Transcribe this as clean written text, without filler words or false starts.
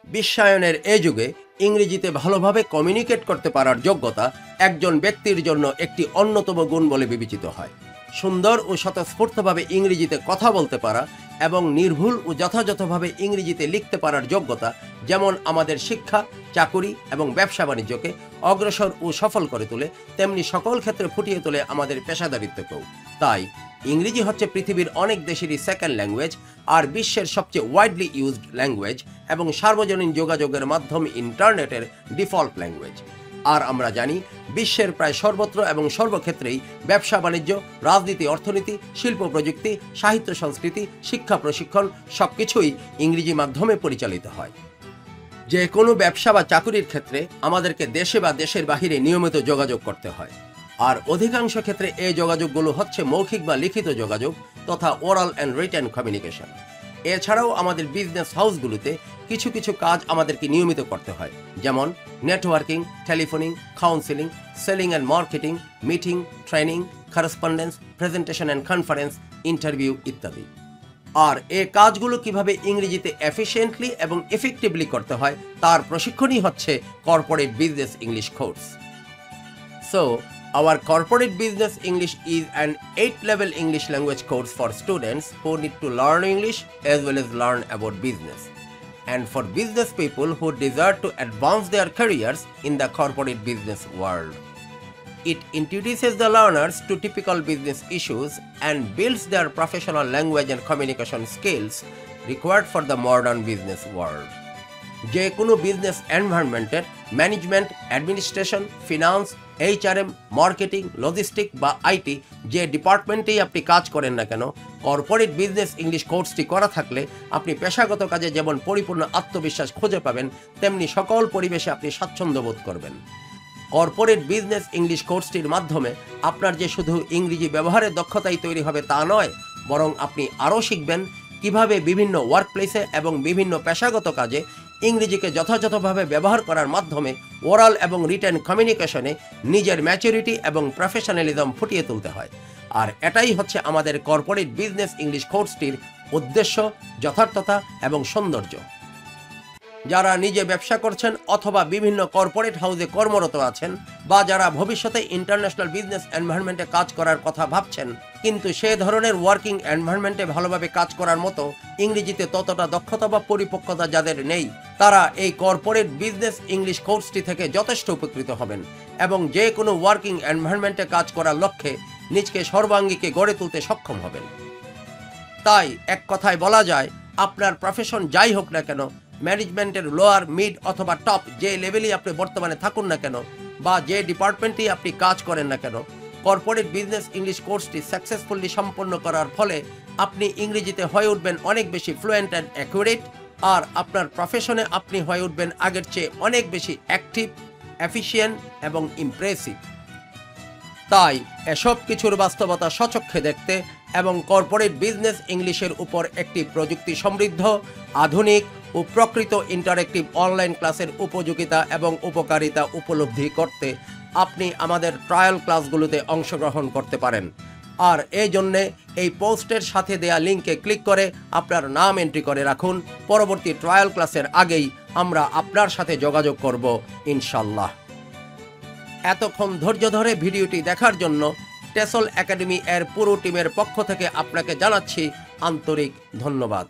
বিশ্বায়নের এ যুগে ইংরেজিতে ভালোভাবে কমিউনিকেট করতে পারার যোগ্যতা একজন ব্যক্তির জন্য একটি অন্যতম গুণ বলে বিবেচিত হয়। সুন্দর ও স্বতঃস্ফূর্তভাবে ইংরেজিতে কথা বলতে পারা এবং নির্ভুল ও যথাযথভাবে ইংরেজিতে লিখতে পারার যোগ্যতা যেমন আমাদের শিক্ষা, চাকুরি এবং ব্যবসা বাণিজ্যকে অগ্রসর ও সফল করে তোলে, তেমনি সকল ক্ষেত্রে ফুটিয়ে তোলে আমাদের পেশাদারিত্বকেও। তাই ইংরেজি হচ্ছে পৃথিবীর অনেক দেশেরই সেকেন্ড ল্যাঙ্গুয়েজ, আর বিশ্বের সবচেয়ে ওয়াইডলি ইউজড ল্যাঙ্গুয়েজ এবং সার্বজনীন যোগাযোগের মাধ্যম ইন্টারনেটের ডিফল্ট ল্যাঙ্গুয়েজ। আর আমরা জানি বিশ্বের প্রায় সর্বত্র এবং সর্বক্ষেত্রেই ব্যবসা বাণিজ্য, রাজনীতি, অর্থনীতি, শিল্প প্রযুক্তি, সাহিত্য সংস্কৃতি, শিক্ষা প্রশিক্ষণ সবকিছুই ইংরেজি মাধ্যমে পরিচালিত হয়। যে কোনো ব্যবসা বা চাকুরির ক্ষেত্রে আমাদেরকে দেশে বা দেশের বাহিরে নিয়মিত যোগাযোগ করতে হয়, আর অধিকাংশ ক্ষেত্রে এই যোগাযোগগুলো হচ্ছে মৌখিক বা লিখিত যোগাযোগ তথা ওরাল অ্যান্ড রিটেন কমিউনিকেশন। এছাড়াও আমাদের বিজনেস হাউসগুলোতে কিছু কিছু কাজ আমাদেরকে নিয়মিত করতে হয়, যেমন networking, telephoning, counselling, selling and marketing, meeting, training, correspondence, presentation and conference, interview ইত্যাদি। আর এই কাজগুলো কিভাবে ইংরেজিতে এফিশিয়েন্টলি এবং এফেক্টিভলি করতে হয় তার প্রশিক্ষণই হচ্ছে corporate business English course. So our corporate business English is an 8-level English language course for students who need to learn English as well as learn about business, and for business people who desire to advance their careers in the corporate business world. It introduces the learners to typical business issues and builds their professional language and communication skills required for the modern business world. যে কোনো business এনভায়রনমেন্টের management, administration, finance, HRM, marketing, logistic বা IT যে ডিপার্টমেন্টেই আপনি কাজ করেন না কেন, কর্পোরেট বিজনেস ইংলিশ কোর্সটি করা থাকলে আপনি পেশাগত কাজে যেমন পরিপূর্ণ আত্মবিশ্বাস খুঁজে পাবেন, তেমনি সকল পরিবেশে আপনি স্বাচ্ছন্দ্য বোধ করবেন। কর্পোরেট বিজনেস ইংলিশ কোর্সটির মাধ্যমে আপনার যে শুধু ইংরেজি ব্যবহারের দক্ষতাই তৈরি হবে তা নয়, বরং আপনি আরও শিখবেন কিভাবে বিভিন্ন ওয়ার্কপ্লেসে এবং বিভিন্ন পেশাগত কাজে ইংরেজিকে যথাযথভাবে ব্যবহার করার মাধ্যমে ওরাল এবং রিটেন কমিউনিকেশনে নিজের ম্যাচুরিটি এবং প্রফেশনালিজম ফুটিয়ে তুলতে হয়। আর এটাই হচ্ছে আমাদের কর্পোরেট বিজনেস ইংলিশ কোর্সটির উদ্দেশ্য, যথার্থতা এবং সৌন্দর্য। যারা নিজে ব্যবসা করছেন অথবা বিভিন্ন কর্পোরেট হাউসে কর্মরত আছেন, বা যারা ভবিষ্যতে ইন্টারন্যাশনাল বিজনেস এনভায়রনমেন্টে কাজ করার কথা ভাবছেন কিন্তু সে ধরনের ওয়ার্কিং এনভায়রনমেন্টে ভালোভাবে কাজ করার মতো ইংরেজিতে ততটা দক্ষতা বা পরিপক্কতা যাদের নেই, তারা এই কর্পোরেট বিজনেস ইংলিশ কোর্সটি থেকে যথেষ্ট উপকৃত হবেন এবং যে কোনো ওয়ার্কিং এনভায়রনমেন্টে কাজ করার লক্ষ্যে নিজকে সর্বাঙ্গীকে গড়ে তুলতে সক্ষম হবেন। তাই এক কথায় বলা যায়, আপনার প্রফেশন যাই হোক না কেন, ম্যানেজমেন্টের লোয়ার, মিড অথবা টপ যে লেভেলই আপনি বর্তমানে থাকুন না কেন, বা যে ডিপার্টমেন্টেই আপনি কাজ করেন না কেন, কর্পোরেট বিজনেস ইংলিশ কোর্সটি সাকসেসফুলি সম্পন্ন করার ফলে আপনি ইংরেজিতে হয়ে উঠবেন অনেক বেশি ফ্লুয়েন্ট অ্যান্ড অ্যাকুরেট, আর আপনার প্রফেশনে আপনি হয়ে উঠবেন আগের চেয়ে অনেক বেশি অ্যাক্টিভ, এফিশিয়েন্ট এবং ইমপ্রেসিভ। তাই এসব কিছুর বাস্তবতা স্বচক্ষে দেখতে এবং কর্পোরেট বিজনেস ইংলিশের উপর একটি প্রযুক্তি সমৃদ্ধ, আধুনিক ও প্রকৃত ইন্টারেক্টিভ অনলাইন ক্লাসের উপযোগিতা এবং উপকারিতা উপলব্ধি করতে আপনি আমাদের ট্রায়াল ক্লাসগুলোতে অংশগ্রহণ করতে পারেন। আর এই জন্যে এই পোস্টের সাথে দেয়া লিঙ্কে ক্লিক করে আপনার নাম এন্ট্রি করে রাখুন। পরবর্তী ট্রায়াল ক্লাসের আগেই আমরা আপনার সাথে যোগাযোগ করব ইনশাল্লাহ। এতক্ষণ ধৈর্য ধরে ভিডিওটি দেখার জন্য টেসল একাডেমি এর পুরো টিমের পক্ষ থেকে আপনাকে জানাচ্ছি আন্তরিক ধন্যবাদ।